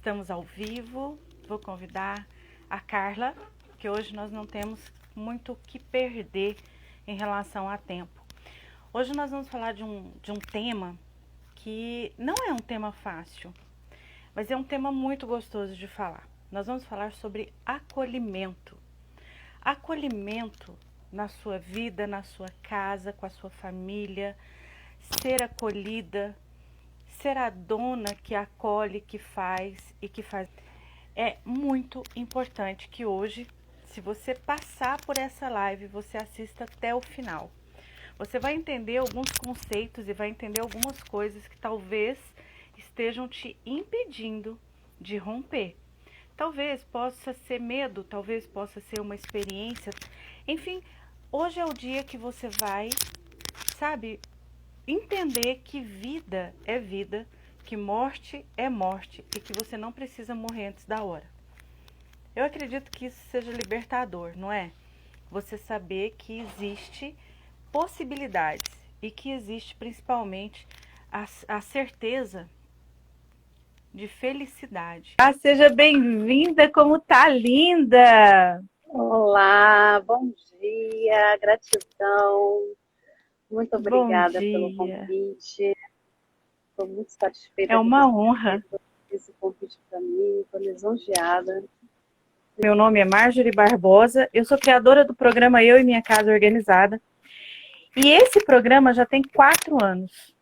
Estamos ao vivo. Vou convidar a Carla, que hoje nós não temos muito o que perder em relação a tempo. Hoje nós vamos falar de um tema que não é um tema fácil, mas é um tema muito gostoso de falar. Nós vamos falar sobre acolhimento. Acolhimento na sua vida, na sua casa, com a sua família, ser acolhida, ser a dona que acolhe, que faz e que faz. É muito importante que hoje, se você passar por essa live, você assista até o final. Você vai entender alguns conceitos e vai entender algumas coisas que talvez estejam te impedindo de romper. Talvez possa ser medo, talvez possa ser uma experiência. Enfim, hoje é o dia que você vai, entender que vida é vida, que morte é morte e que você não precisa morrer antes da hora. Eu acredito que isso seja libertador, não é? Você saber que existe possibilidades e que existe principalmente a certeza de felicidade. Seja bem-vinda, como tá linda! Olá, bom dia, gratidão, muito obrigada pelo convite, estou muito satisfeita. É uma honra. Esse convite para mim, estou lisonjeada. Meu nome é Marjorie Barbosa, eu sou criadora do programa Eu e Minha Casa Organizada. E esse programa já tem 4 anos.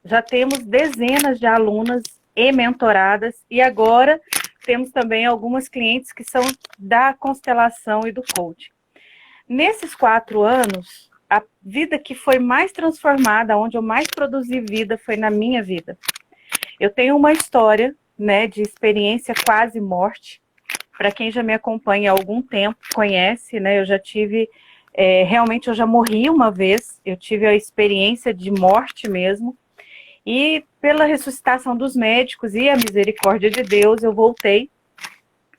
Já temos dezenas de alunas e mentoradas. E agora temos também algumas clientes que são da constelação e do coaching. Nesses 4 anos, a vida que foi mais transformada, onde eu mais produzi vida, foi na minha vida. Eu tenho uma história, de experiência quase morte. Para quem já me acompanha há algum tempo, conhece, eu já tive... realmente eu já morri uma vez, eu tive a experiência de morte mesmo, e pela ressuscitação dos médicos e a misericórdia de Deus, eu voltei.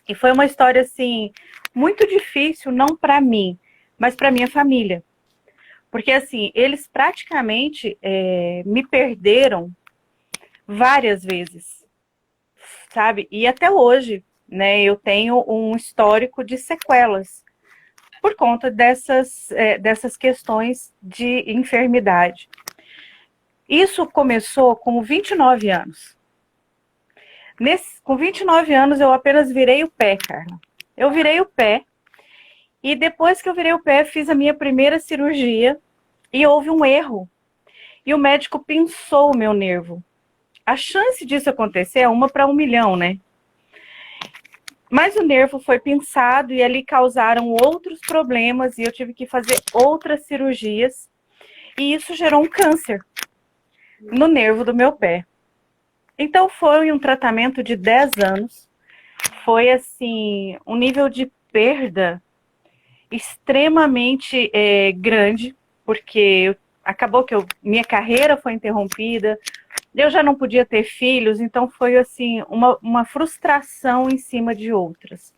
E foi uma história, assim, muito difícil, não para mim, mas para minha família. Porque, assim, eles praticamente me perderam várias vezes, sabe? E até hoje, eu tenho um histórico de sequelas por conta dessas questões de enfermidade. Isso começou com 29 anos. Com 29 anos eu apenas virei o pé, Carla. Eu virei o pé e depois que eu virei o pé fiz a minha primeira cirurgia e houve um erro. E o médico pinçou o meu nervo. A chance disso acontecer é 1 para 1 milhão, né? Mas o nervo foi pinçado e ali causaram outros problemas e eu tive que fazer outras cirurgias. E isso gerou um câncer no nervo do meu pé. Então foi um tratamento de 10 anos. Foi assim, um nível de perda extremamente grande, porque acabou que minha carreira foi interrompida, eu já não podia ter filhos, então foi assim, uma frustração em cima de outras.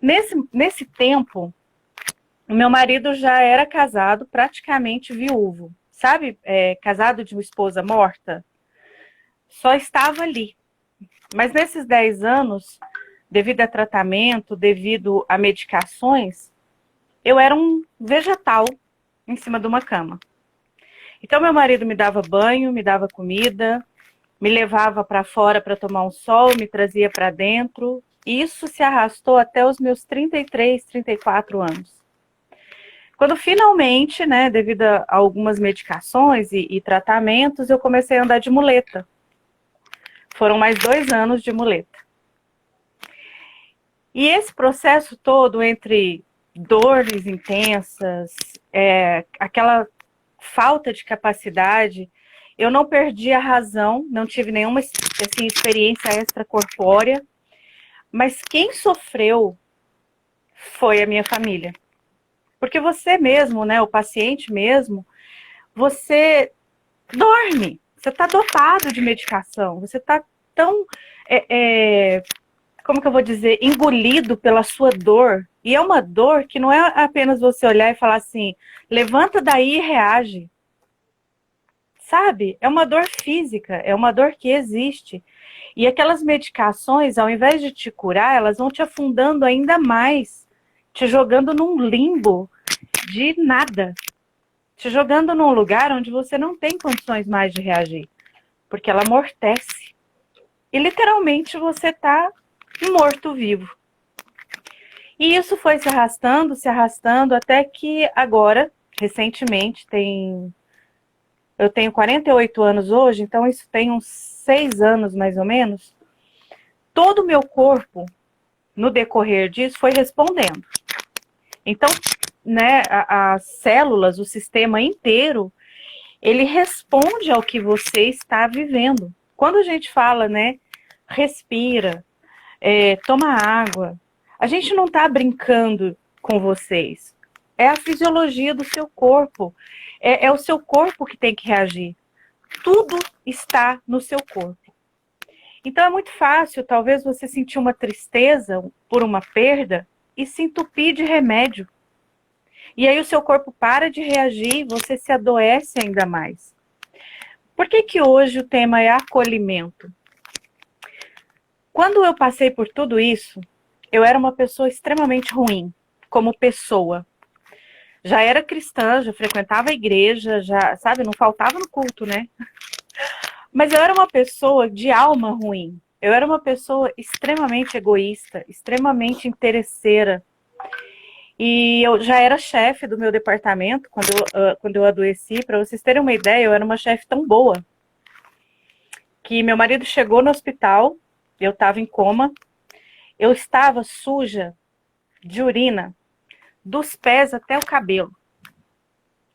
Nesse tempo, o meu marido já era casado, praticamente viúvo. Sabe, casado de uma esposa morta? Só estava ali. Mas nesses 10 anos, devido a tratamento, devido a medicações, eu era um vegetal em cima de uma cama. Então, meu marido me dava banho, me dava comida, me levava para fora para tomar um sol, me trazia para dentro. E isso se arrastou até os meus 33, 34 anos. Quando finalmente, devido a algumas medicações e tratamentos, eu comecei a andar de muleta. Foram mais 2 anos de muleta. E esse processo todo, entre dores intensas, aquela falta de capacidade, eu não perdi a razão, não tive nenhuma assim, experiência extracorpórea, mas quem sofreu foi a minha família. Porque você mesmo, o paciente mesmo, você dorme, você está dopado de medicação, você está tão, como que eu vou dizer, engolido pela sua dor. E é uma dor que não é apenas você olhar e falar assim, levanta daí e reage. Sabe? É uma dor física, é uma dor que existe. E aquelas medicações, ao invés de te curar, elas vão te afundando ainda mais, te jogando num limbo de nada, te jogando num lugar onde você não tem condições mais de reagir, porque ela amortece. E literalmente você está morto-vivo. E isso foi se arrastando, até que agora, recentemente, eu tenho 48 anos hoje, então isso tem uns 6 anos mais ou menos, todo o meu corpo, no decorrer disso, foi respondendo. Então, né, as células, o sistema inteiro, ele responde ao que você está vivendo. Quando a gente fala, né, respira, toma água, a gente não está brincando com vocês. É a fisiologia do seu corpo. É o seu corpo que tem que reagir. Tudo está no seu corpo. Então é muito fácil, talvez, você sentir uma tristeza por uma perda e se entupir de remédio. E aí o seu corpo para de reagir e você se adoece ainda mais. Por que que hoje o tema é acolhimento? Quando eu passei por tudo isso, eu era uma pessoa extremamente ruim, como pessoa. Já era cristã, já frequentava a igreja, já, sabe, não faltava no culto, né? Mas eu era uma pessoa de alma ruim. Eu era uma pessoa extremamente egoísta, extremamente interesseira. E eu já era chefe do meu departamento quando eu adoeci. Para vocês terem uma ideia, eu era uma chefe tão boa que meu marido chegou no hospital, eu estava em coma, eu estava suja de urina, dos pés até o cabelo,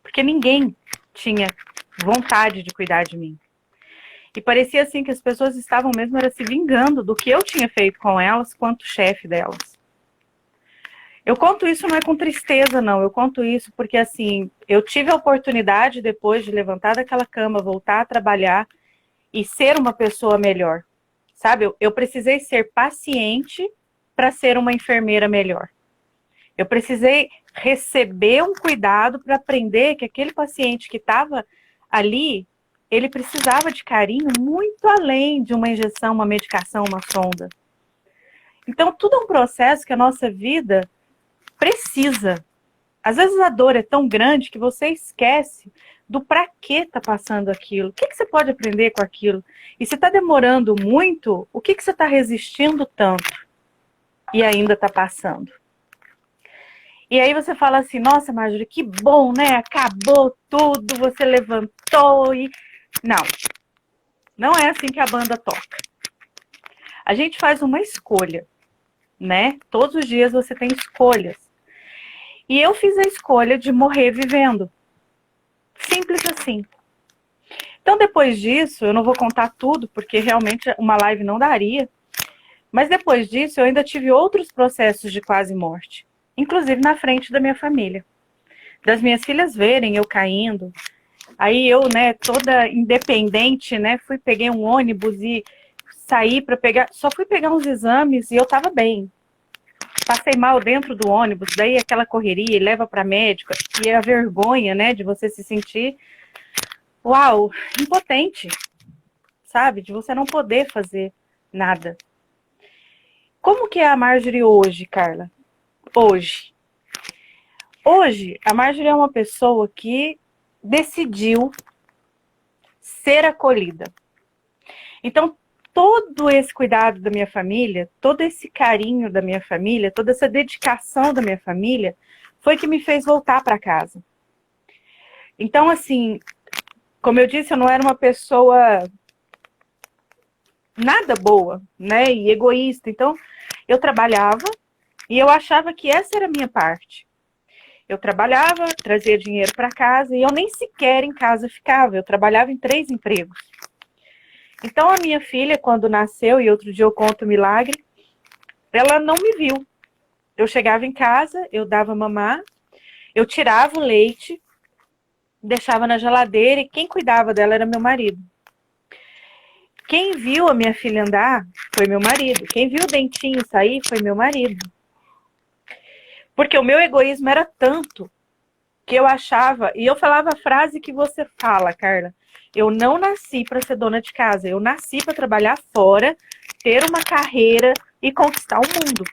porque ninguém tinha vontade de cuidar de mim. E parecia assim que as pessoas estavam mesmo se vingando do que eu tinha feito com elas, quanto chefe delas. Eu conto isso não é com tristeza, não. Eu conto isso porque, assim, eu tive a oportunidade, depois de levantar daquela cama, voltar a trabalhar e ser uma pessoa melhor. Sabe? Eu precisei ser paciente para ser uma enfermeira melhor. Eu precisei receber um cuidado para aprender que aquele paciente que estava ali, ele precisava de carinho muito além de uma injeção, uma medicação, uma sonda. Então, tudo é um processo que a nossa vida precisa. Às vezes a dor é tão grande que você esquece do para que tá passando aquilo. O que você pode aprender com aquilo? E se está demorando muito, o que você está resistindo tanto e ainda está passando? E aí você fala assim, nossa, Marjorie, que bom, né? Acabou tudo, você levantou e... Não é assim que a banda toca. A gente faz uma escolha, né? Todos os dias você tem escolhas. E eu fiz a escolha de morrer vivendo. Simples assim. Então, depois disso, eu não vou contar tudo, porque realmente uma live não daria. Mas depois disso, eu ainda tive outros processos de quase morte. Inclusive na frente da minha família. Das minhas filhas verem eu caindo. Aí eu, né, toda independente, né, peguei um ônibus e saí para pegar... Só fui pegar uns exames e eu tava bem. Passei mal dentro do ônibus, daí aquela correria, e leva para médico, e a vergonha, né, de você se sentir, uau, impotente, sabe? De você não poder fazer nada. Como que é a Marjorie hoje, Carla? Hoje, a Marjorie é uma pessoa que decidiu ser acolhida. Então, todo esse cuidado da minha família, todo esse carinho da minha família, toda essa dedicação da minha família, foi que me fez voltar para casa. Então, assim, como eu disse, eu não era uma pessoa nada boa, né, e egoísta. Então, eu trabalhava e eu achava que essa era a minha parte. Eu trabalhava, trazia dinheiro para casa e eu nem sequer em casa ficava. Eu trabalhava em 3 empregos. Então, a minha filha, quando nasceu, e outro dia eu conto o milagre, ela não me viu. Eu chegava em casa, eu dava mamar, eu tirava o leite, deixava na geladeira e quem cuidava dela era meu marido. Quem viu a minha filha andar foi meu marido. Quem viu o dentinho sair foi meu marido. Porque o meu egoísmo era tanto que eu achava, e eu falava a frase que você fala, Carla. Eu não nasci para ser dona de casa, eu nasci para trabalhar fora, ter uma carreira e conquistar o mundo.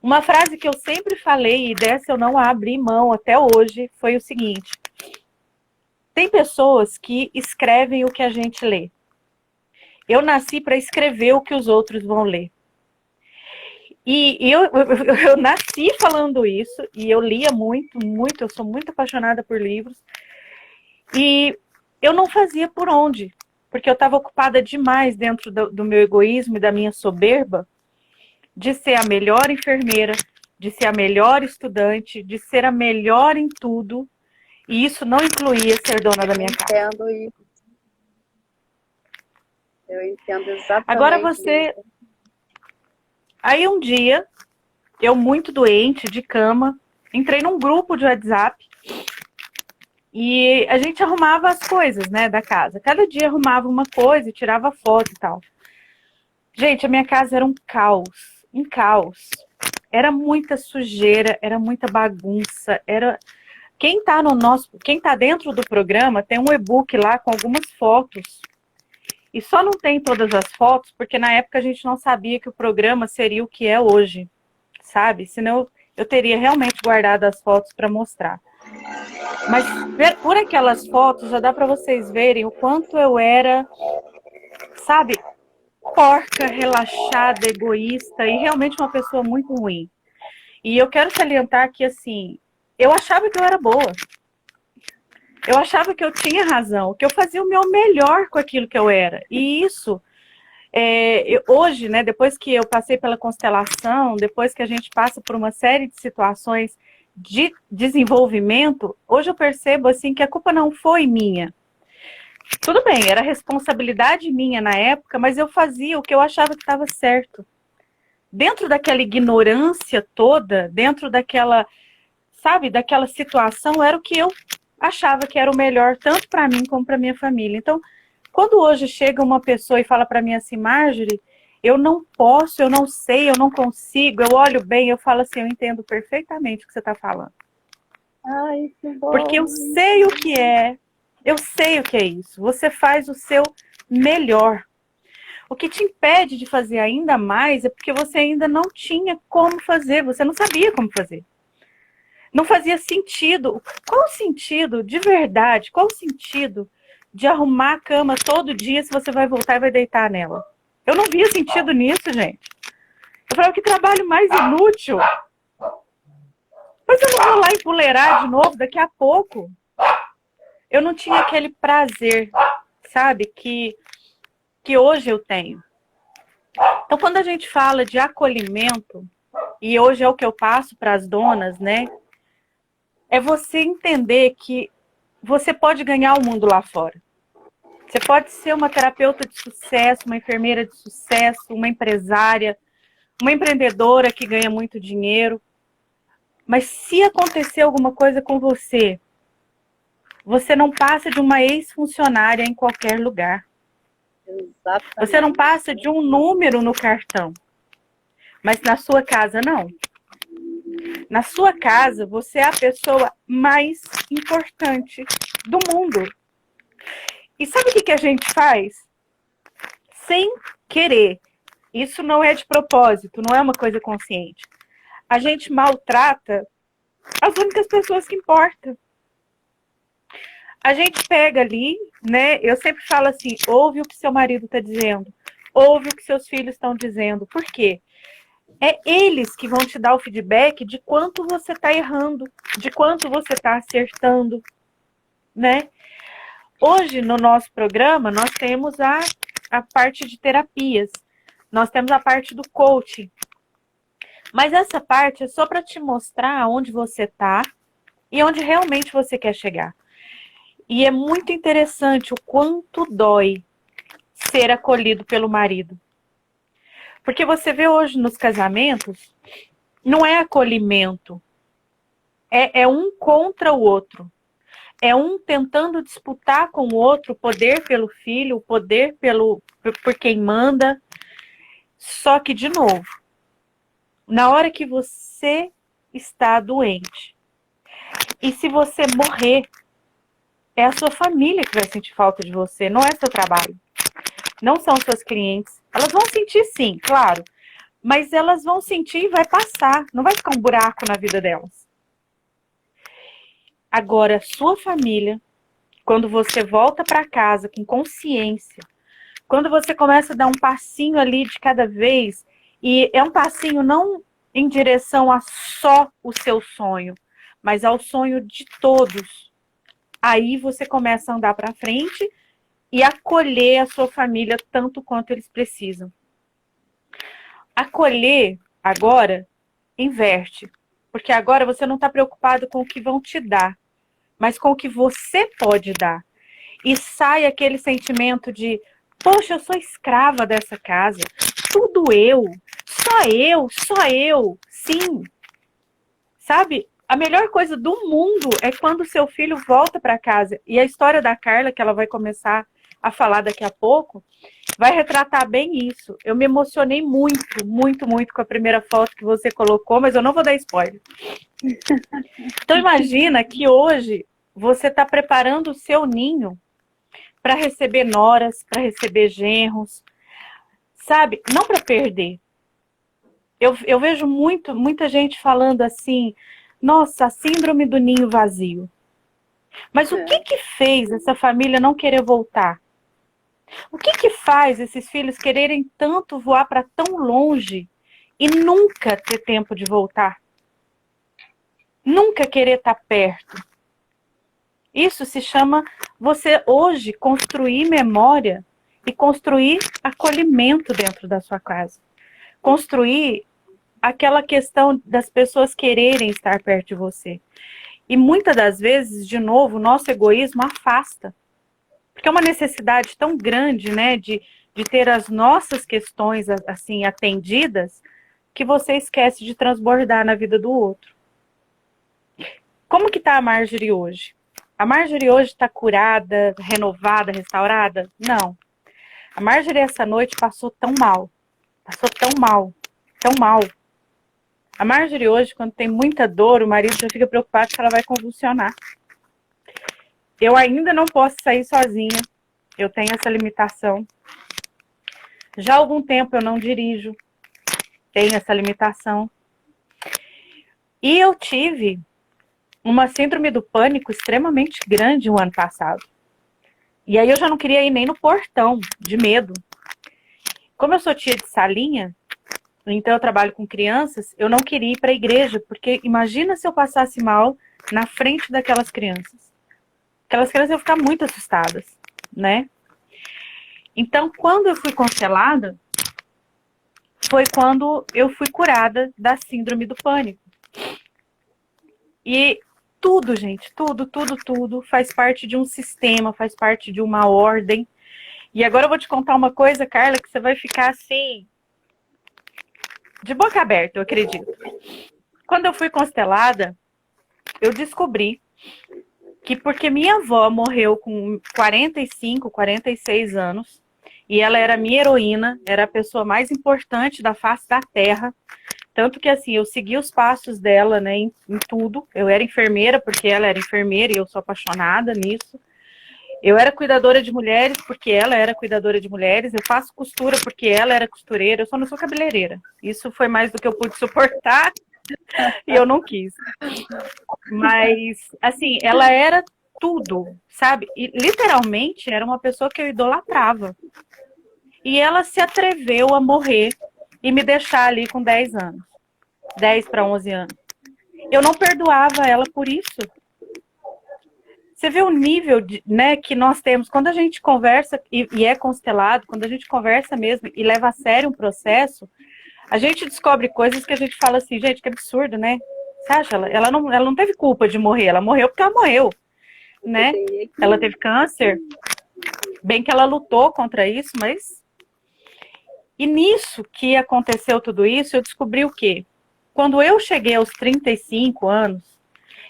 Uma frase que eu sempre falei, e dessa eu não abri mão até hoje, foi o seguinte: tem pessoas que escrevem o que a gente lê. Eu nasci para escrever o que os outros vão ler. E eu nasci falando isso, e eu lia muito, muito, eu sou muito apaixonada por livros. E eu não fazia por onde, porque eu estava ocupada demais dentro do meu egoísmo e da minha soberba, de ser a melhor enfermeira, de ser a melhor estudante, de ser a melhor em tudo. E isso não incluía ser dona da minha casa. Entendo isso. Eu entendo exatamente. Agora você... isso. Aí um dia, eu muito doente, de cama, entrei num grupo de WhatsApp e a gente arrumava as coisas, né, da casa. Cada dia arrumava uma coisa e tirava foto e tal. Gente, a minha casa era um caos. Era muita sujeira, era muita bagunça, era... Quem tá dentro do programa tem um e-book lá com algumas fotos. E só não tem todas as fotos porque na época a gente não sabia que o programa seria o que é hoje, sabe? Senão eu teria realmente guardado as fotos para mostrar. Mas por aquelas fotos já dá para vocês verem o quanto eu era, sabe, porca, relaxada, egoísta e realmente uma pessoa muito ruim. E eu quero salientar que, assim, eu achava que eu era boa. Eu achava que eu tinha razão, que eu fazia o meu melhor com aquilo que eu era. E isso, hoje, né, depois que eu passei pela constelação, depois que a gente passa por uma série de situações de desenvolvimento, hoje eu percebo assim que a culpa não foi minha. Tudo bem, era responsabilidade minha na época, mas eu fazia o que eu achava que estava certo. Dentro daquela ignorância toda, dentro daquela, sabe, daquela situação, era o que eu achava que era o melhor, tanto para mim como para minha família. Então, quando hoje chega uma pessoa e fala para mim assim, Marjorie, eu não posso, eu não sei, eu não consigo, eu olho bem, eu falo assim, eu entendo perfeitamente o que você está falando. Ai, que bom. Porque eu sei o que é, eu sei o que é isso. Você faz o seu melhor. O que te impede de fazer ainda mais é porque você ainda não tinha como fazer, você não sabia como fazer. Não fazia sentido. Qual o sentido, de verdade, qual o sentido de arrumar a cama todo dia se você vai voltar e vai deitar nela? Eu não via sentido nisso, gente. Eu falava, que trabalho mais inútil. Mas eu não vou lá empoleirar de novo daqui a pouco. Eu não tinha aquele prazer, sabe, que hoje eu tenho. Então, quando a gente fala de acolhimento, e hoje é o que eu passo para as donas, né? É você entender que você pode ganhar o mundo lá fora. Você pode ser uma terapeuta de sucesso, uma enfermeira de sucesso, uma empresária, uma empreendedora que ganha muito dinheiro. Mas se acontecer alguma coisa com você, você não passa de uma ex-funcionária em qualquer lugar. Exatamente. Você não passa de um número no cartão. Mas na sua casa, não. Na sua casa, você é a pessoa mais importante do mundo. E sabe o que a gente faz? Sem querer. Isso não é de propósito, não é uma coisa consciente. A gente maltrata as únicas pessoas que importam. A gente pega ali, né? Eu sempre falo assim, ouve o que seu marido está dizendo, ouve o que seus filhos estão dizendo. Por quê? É eles que vão te dar o feedback de quanto você está errando, de quanto você está acertando, né? Hoje, no nosso programa, nós temos a parte de terapias, nós temos a parte do coaching. Mas essa parte é só para te mostrar onde você está e onde realmente você quer chegar. E é muito interessante o quanto dói ser acolhido pelo marido. Porque você vê hoje nos casamentos, não é acolhimento. É um contra o outro. É um tentando disputar com o outro o poder pelo filho, o poder por quem manda. Só que, de novo, na hora que você está doente E se você morrer, é a sua família que vai sentir falta de você, não é seu trabalho. Não são seus clientes. Elas vão sentir sim, claro. Mas elas vão sentir e vai passar. Não vai ficar um buraco na vida delas. Agora, sua família, quando você volta para casa com consciência, quando você começa a dar um passinho ali de cada vez, e é um passinho não em direção a só o seu sonho, mas ao sonho de todos. Aí você começa a andar para frente e acolher a sua família tanto quanto eles precisam. Acolher agora inverte, porque agora você não está preocupado com o que vão te dar, mas com o que você pode dar. E sai aquele sentimento de, poxa, eu sou escrava dessa casa, tudo eu, só eu, sim. Sabe? A melhor coisa do mundo é quando seu filho volta para casa. E a história da Carla, que ela vai começar a falar daqui a pouco, vai retratar bem isso. Eu me emocionei muito, muito, muito com a primeira foto que você colocou, mas eu não vou dar spoiler. Então imagina que hoje você está preparando o seu ninho para receber noras, para receber genros, sabe? Não para perder. Eu vejo muita gente falando assim, nossa, a síndrome do ninho vazio. Mas o que fez essa família não querer voltar? O que faz esses filhos quererem tanto voar para tão longe e nunca ter tempo de voltar? Nunca querer estar perto. Isso se chama você hoje construir memória e construir acolhimento dentro da sua casa. Construir aquela questão das pessoas quererem estar perto de você. E muitas das vezes, de novo, o nosso egoísmo afasta. Porque é uma necessidade tão grande, né, de ter as nossas questões assim atendidas, que você esquece de transbordar na vida do outro. Como que tá a Marjorie hoje? A Marjorie hoje está curada, renovada, restaurada? Não. A Marjorie essa noite passou tão mal. Passou tão mal. Tão mal. A Marjorie hoje, quando tem muita dor, o marido já fica preocupado que ela vai convulsionar. Eu ainda não posso sair sozinha. Eu tenho essa limitação. Já há algum tempo eu não dirijo. Tenho essa limitação. E eu tive uma síndrome do pânico extremamente grande o ano passado. E aí eu já não queria ir nem no portão, de medo. Como eu sou tia de salinha, então eu trabalho com crianças, eu não queria ir para a igreja, porque imagina se eu passasse mal na frente daquelas crianças. Aquelas crianças iam ficar muito assustadas, né? Então, quando eu fui constelada, foi quando eu fui curada da síndrome do pânico. E tudo, gente, tudo faz parte de um sistema, faz parte de uma ordem. E agora eu vou te contar uma coisa, Carla, que você vai ficar assim, de boca aberta, eu acredito. Quando eu fui constelada, eu descobri que porque minha avó morreu com 45, 46 anos, e ela era minha heroína, era a pessoa mais importante da face da terra, tanto que assim, eu segui os passos dela, né, em tudo. Eu era enfermeira porque ela era enfermeira e eu sou apaixonada nisso. Eu era cuidadora de mulheres porque ela era cuidadora de mulheres. Eu faço costura porque ela era costureira. Eu só não sou cabeleireira. Isso foi mais do que eu pude suportar e eu não quis. Mas, assim, ela era tudo, sabe? E literalmente era uma pessoa que eu idolatrava. E ela se atreveu a morrer e me deixar ali com 10 anos. 10 para 11 anos. Eu não perdoava ela por isso. Você vê o nível né, que nós temos quando a gente conversa e é constelado, quando a gente conversa mesmo e leva a sério um processo, a gente descobre coisas que a gente fala assim, gente, que absurdo, né? Você acha? Ela não teve culpa de morrer, ela morreu porque ela morreu, né? Ela teve câncer, bem que ela lutou contra isso, mas... E nisso que aconteceu tudo isso, eu descobri o quê? Quando eu cheguei aos 35 anos,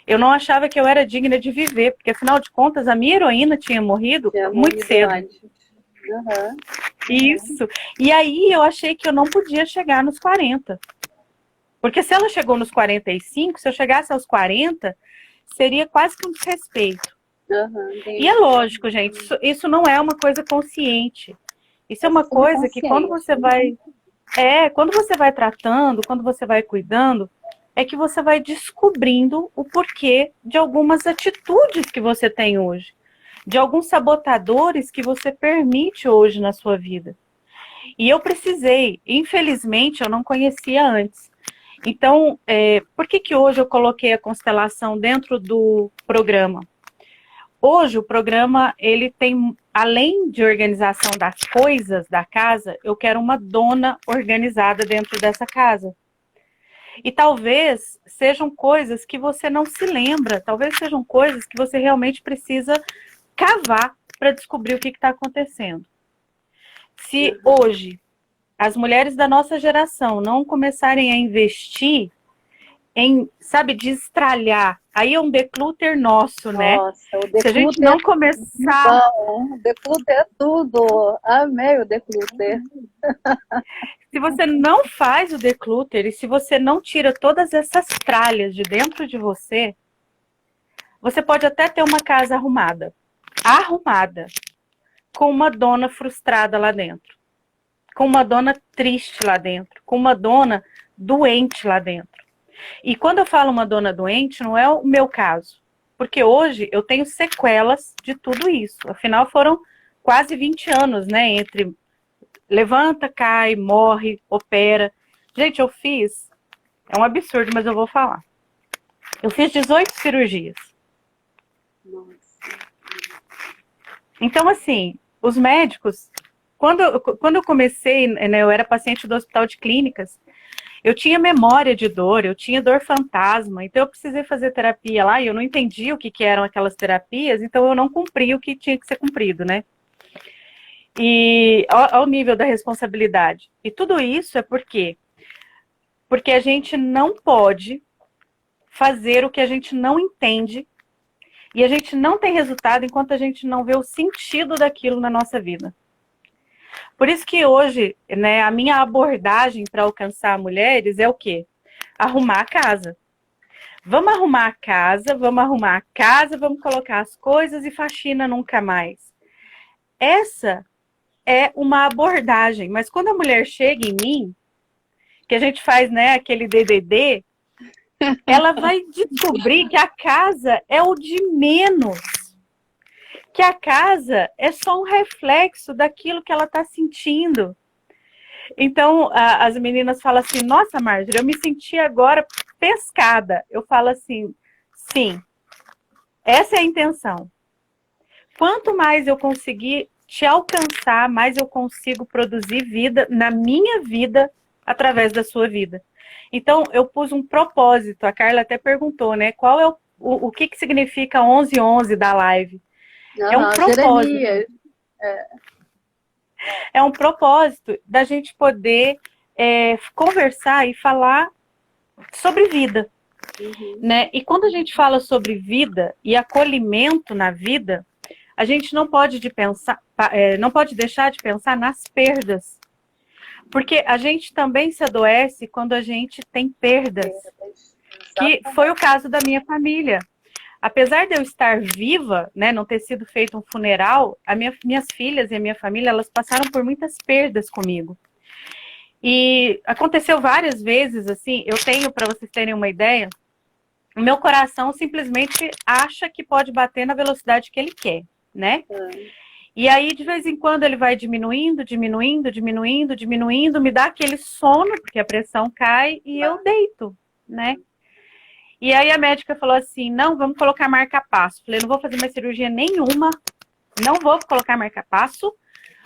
eu não achava que eu era digna de viver, porque afinal de contas a minha heroína tinha morrido muito cedo. Uhum. Isso. E aí eu achei que eu não podia chegar nos 40. Porque se ela chegou nos 45, se eu chegasse aos 40, seria quase que um desrespeito. Entendi. E é lógico, gente, isso não é uma coisa consciente. Isso é uma coisa que quando você vai... quando você vai tratando, quando você vai cuidando, é que você vai descobrindo o porquê de algumas atitudes que você tem hoje, de alguns sabotadores que você permite hoje na sua vida. E eu precisei, infelizmente, eu não conhecia antes. Então, por que hoje eu coloquei a constelação dentro do programa? Hoje o programa, ele tem, além de organização das coisas da casa, eu quero uma dona organizada dentro dessa casa. E talvez sejam coisas que você não se lembra, talvez sejam coisas que você realmente precisa cavar para descobrir o que está acontecendo. Se hoje as mulheres da nossa geração não começarem a investir em, sabe, destralhar, aí é um declutter nosso, né? Nossa, o declutter, se a gente não começar... o declutter é tudo. Amei o declutter. Se você não faz o declutter e se você não tira todas essas tralhas de dentro de você, você pode até ter uma casa arrumada, com uma dona frustrada lá dentro, com uma dona triste lá dentro, com uma dona doente lá dentro. E quando eu falo uma dona doente, não é o meu caso, porque hoje eu tenho sequelas de tudo isso. Afinal, foram quase 20 anos, né, entre levanta, cai, morre, opera. Gente, eu fiz, é um absurdo, mas eu vou falar. Eu fiz 18 cirurgias. Nossa. Então, assim, os médicos, quando eu comecei, né, eu era paciente do Hospital de Clínicas, eu tinha memória de dor, eu tinha dor fantasma, então eu precisei fazer terapia lá e eu não entendia o que eram aquelas terapias, então eu não cumpri o que tinha que ser cumprido, né? E ao nível da responsabilidade. E tudo isso é por quê? Porque a gente não pode fazer o que a gente não entende e a gente não tem resultado enquanto a gente não vê o sentido daquilo na nossa vida. Por isso que hoje, né, a minha abordagem para alcançar mulheres é o quê? Arrumar a casa. Vamos arrumar a casa, vamos colocar as coisas e faxina nunca mais. Essa é uma abordagem, mas quando a mulher chega em mim, que a gente faz, né, aquele DDD, ela vai descobrir que a casa é o de menos. Que a casa é só um reflexo daquilo que ela está sentindo. Então, as meninas falam assim, nossa, Marjorie, eu me senti agora pescada. Eu falo assim, sim, essa é a intenção. Quanto mais eu conseguir te alcançar, mais eu consigo produzir vida na minha vida através da sua vida. Então, eu pus um propósito. A Carla até perguntou, né? Qual é o que significa 11-11 da live? É um propósito. Jeremias. É um propósito da gente poder conversar e falar sobre vida. Né? E quando a gente fala sobre vida e acolhimento na vida, a gente não pode deixar de pensar nas perdas. Porque a gente também se adoece quando a gente tem perdas. Que foi o caso da minha família. Apesar de eu estar viva, né, não ter sido feito um funeral, minhas filhas e a minha família, elas passaram por muitas perdas comigo. E aconteceu várias vezes, assim, eu tenho, para vocês terem uma ideia, o meu coração simplesmente acha que pode bater na velocidade que ele quer, né? E aí, de vez em quando, ele vai diminuindo, me dá aquele sono, porque a pressão cai, e eu deito, né? E aí a médica falou assim, não, vamos colocar marca-passo. Falei, não vou fazer mais cirurgia nenhuma, não vou colocar marca-passo.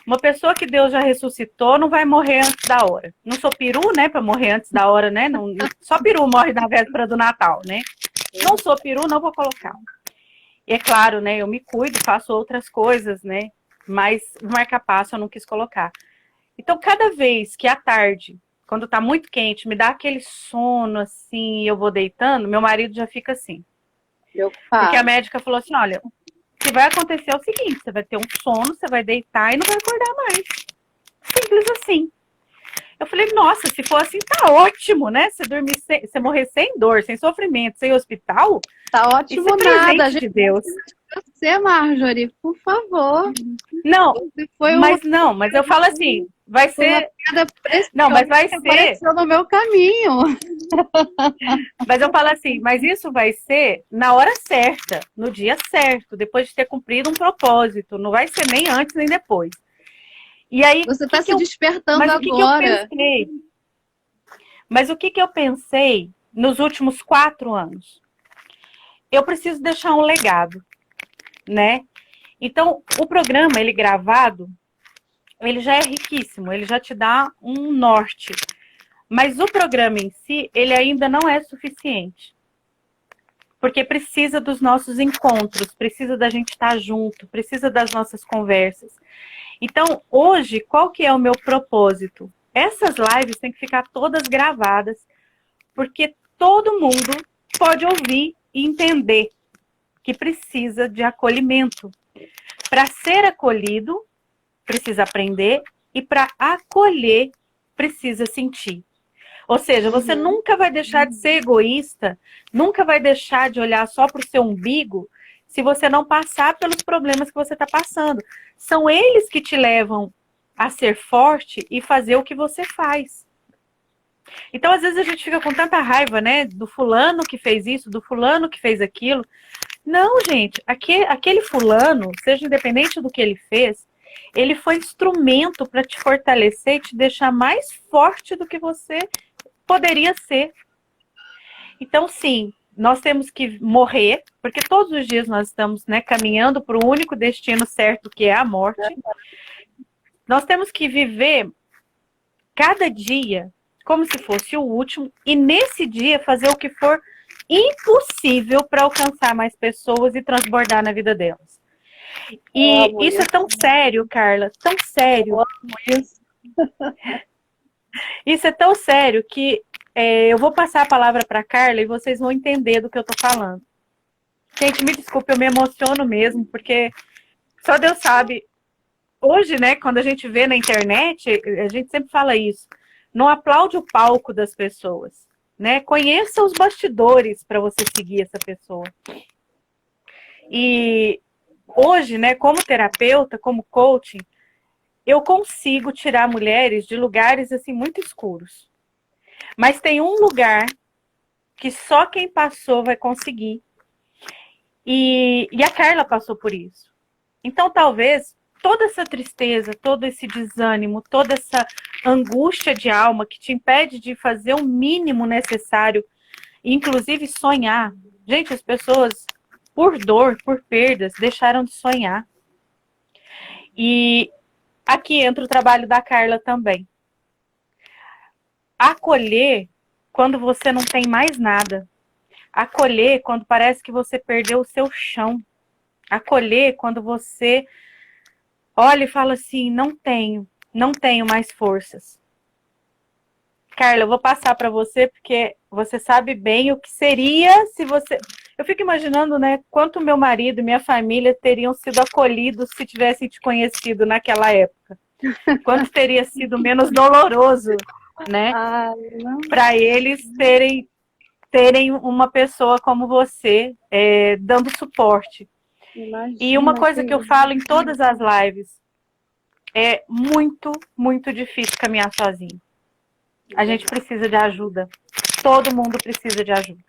Uma pessoa que Deus já ressuscitou não vai morrer antes da hora. Não sou peru, né, para morrer antes da hora, né? Não, só peru morre na véspera do Natal, né? Não sou peru, não vou colocar. E é claro, né, eu me cuido, faço outras coisas, né? Mas o marca-passo eu não quis colocar. Então, cada vez que à tarde, quando tá muito quente, me dá aquele sono assim, e eu vou deitando, meu marido já fica assim. Porque a médica falou assim, olha, o que vai acontecer é o seguinte, você vai ter um sono, você vai deitar e não vai acordar mais. Simples assim. Eu falei, nossa, se for assim, tá ótimo, né? Você dormir você morrer sem dor, sem sofrimento, sem hospital, Tá isso ótimo é nada. A presente gente de Deus. você, Marjorie, por favor. Não, Você mas eu falo assim, vai foi uma ser. pedra Não, preciosa mas vai que ser. apareceu no meu caminho. Mas eu falo assim, mas isso vai ser na hora certa, no dia certo, depois de ter cumprido um propósito. Não vai ser nem antes nem depois. E aí, Você está se despertando mas o que que eu agora. pensei? Mas o que que eu pensei nos últimos 4 anos? Eu preciso deixar um legado, né? Então, o programa, ele gravado, ele já é riquíssimo, ele já te dá um norte. Mas o programa em si, ele ainda não é suficiente. Porque precisa dos nossos encontros, precisa da gente estar junto, precisa das nossas conversas. Então, hoje, qual que é o meu propósito? Essas lives têm que ficar todas gravadas, porque todo mundo pode ouvir e entender que precisa de acolhimento. Para ser acolhido, precisa aprender, e para acolher, precisa sentir. Ou seja, você nunca vai deixar de ser egoísta, nunca vai deixar de olhar só para o seu umbigo, se você não passar pelos problemas que você está passando. São eles que te levam a ser forte e fazer o que você faz. Então, às vezes, a gente fica com tanta raiva, né? Do fulano que fez isso, do fulano que fez aquilo. Não, gente, aquele fulano, seja independente do que ele fez, ele foi instrumento para te fortalecer e te deixar mais forte do que você poderia ser. Então, sim, nós temos que morrer, porque todos os dias nós estamos, né, caminhando para o único destino certo, que é a morte. Nós temos que viver cada dia como se fosse o último, e nesse dia fazer o que for impossível para alcançar mais pessoas e transbordar na vida delas. E isso é tão sério, Carla, tão sério. Isso é tão sério que eu vou passar a palavra para a Carla e vocês vão entender do que eu tô falando. Gente, me desculpe, eu me emociono mesmo, porque só Deus sabe. Hoje, né, quando a gente vê na internet, a gente sempre fala isso. Não aplaude o palco das pessoas, né? Conheça os bastidores para você seguir essa pessoa. E hoje, né, como terapeuta, como coaching, eu consigo tirar mulheres de lugares assim muito escuros. Mas tem um lugar que só quem passou vai conseguir. E a Carla passou por isso. Então, talvez toda essa tristeza, todo esse desânimo, toda essa angústia de alma que te impede de fazer o mínimo necessário, inclusive sonhar. Gente, as pessoas, por dor, por perdas, deixaram de sonhar. E aqui entra o trabalho da Carla também. Acolher quando você não tem mais nada. Acolher quando parece que você perdeu o seu chão. Acolher quando você olha e fala assim, não tenho mais forças. Carla, eu vou passar para você, porque você sabe bem o que seria se você... Eu fico imaginando, né, quanto meu marido e minha família teriam sido acolhidos se tivessem te conhecido naquela época. Quanto teria sido menos doloroso, né, para eles terem uma pessoa como você dando suporte. Imagina, e uma coisa que eu falo em todas as lives, é muito, muito difícil caminhar sozinho. A gente precisa de ajuda. Todo mundo precisa de ajuda.